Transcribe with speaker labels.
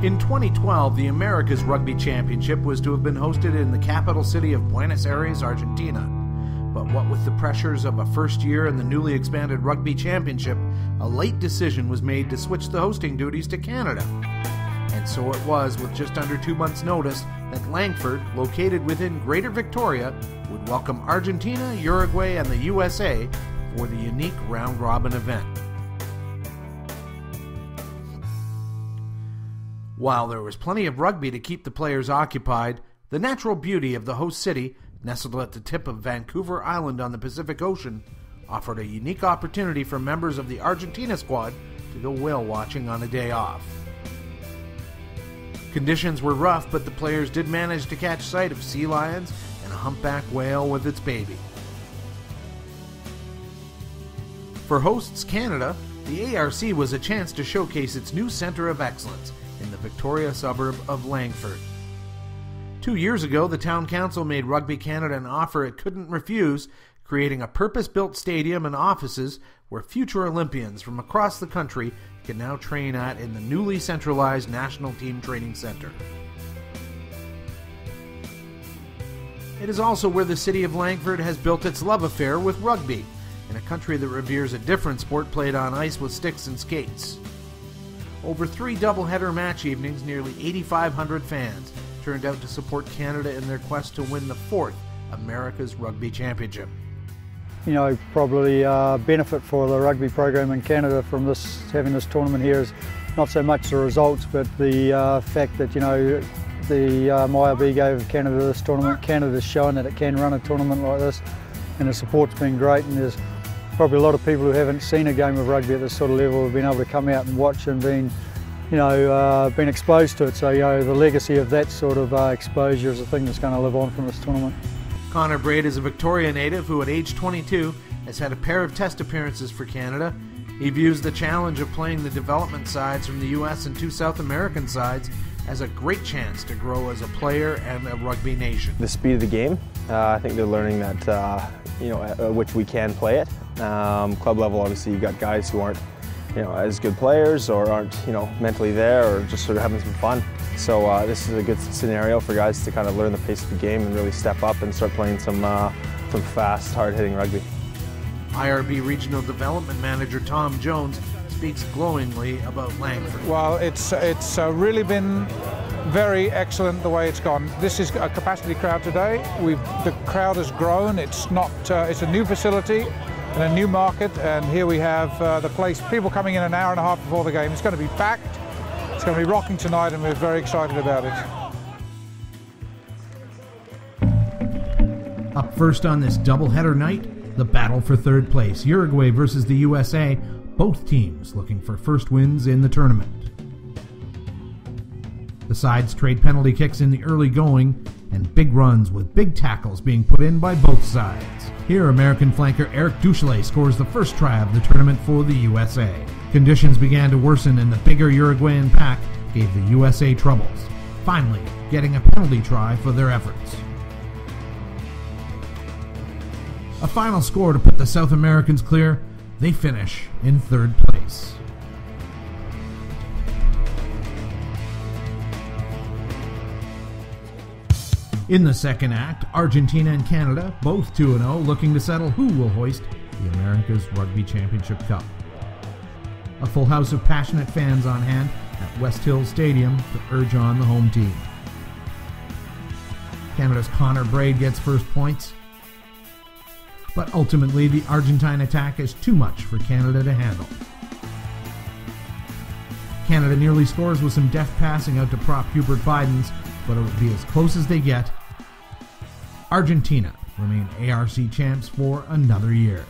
Speaker 1: In 2012, the America's Rugby Championship was to have been hosted in the capital city of Buenos Aires, Argentina. But what with the pressures of a first year in the newly expanded Rugby Championship, a late decision was made to switch the hosting duties to Canada. And so it was, with just under 2 months' notice, that Langford, located within Greater Victoria, would welcome Argentina, Uruguay, and the USA for the unique round-robin event. While there was plenty of rugby to keep the players occupied, the natural beauty of the host city, nestled at the tip of Vancouver Island on the Pacific Ocean, offered a unique opportunity for members of the Argentina squad to go whale watching on a day off. Conditions were rough, but the players did manage to catch sight of sea lions and a humpback whale with its baby. For hosts Canada, the ARC was a chance to showcase its new Centre of Excellence in the Victoria suburb of Langford. 2 years ago, the Town Council made Rugby Canada an offer it couldn't refuse, creating a purpose-built stadium and offices where future Olympians from across the country can now train at in the newly centralized National Team Training Centre. It is also where the city of Langford has built its love affair with rugby, in a country that reveres a different sport played on ice with sticks and skates. Over 3 doubleheader match evenings, nearly 8,500 fans turned out to support Canada in their quest to win the 4th America's Rugby Championship.
Speaker 2: You know, probably benefit for the rugby program in Canada from having this tournament here is not so much the results, but the fact that, you know, the MyRB gave Canada this tournament. Canada's shown that it can run a tournament like this, and the support's been great, and there's probably a lot of people who haven't seen a game of rugby at this sort of level have been able to come out and watch and been exposed to it. So, you know, the legacy of that sort of exposure is a thing that's going to live on from this tournament.
Speaker 1: Connor Braid is a Victoria native who at age 22 has had a pair of test appearances for Canada. He views the challenge of playing the development sides from the US and 2 South American sides as a great chance to grow as a player and a rugby nation.
Speaker 3: The speed of the game, I think they're learning that, at which we can play it. Club level, obviously, you've got guys who aren't, as good players or aren't, mentally there or just sort of having some fun. So this is a good scenario for guys to kind of learn the pace of the game and really step up and start playing some fast, hard-hitting rugby.
Speaker 1: IRB Regional Development Manager Tom Jones speaks glowingly about Langford.
Speaker 4: Well, it's really been very excellent the way it's gone. This is a capacity crowd today. The crowd has grown. It's a new facility and a new market, and here we have the place, people coming in an hour and a half before the game. It's going to be packed. It's going to be rocking tonight, and we're very excited about it.
Speaker 1: Up first on this doubleheader night, the battle for third place. Uruguay versus the USA, both teams looking for first wins in the tournament. The sides trade penalty kicks in the early going, and big runs with big tackles being put in by both sides. Here, American flanker Eric Duchelet scores the first try of the tournament for the USA. Conditions began to worsen, and the bigger Uruguayan pack gave the USA troubles, finally getting a penalty try for their efforts. A final score to put the South Americans clear. They finish in third place. In the second act, Argentina and Canada, both 2-0, looking to settle who will hoist the America's Rugby Championship Cup. A full house of passionate fans on hand at West Hill Stadium to urge on the home team. Canada's Connor Braid gets first points, but ultimately the Argentine attack is too much for Canada to handle. Canada nearly scores with some deft passing out to prop Hubert Bidens, but it would be as close as they get. Argentina remain ARC champs for another year.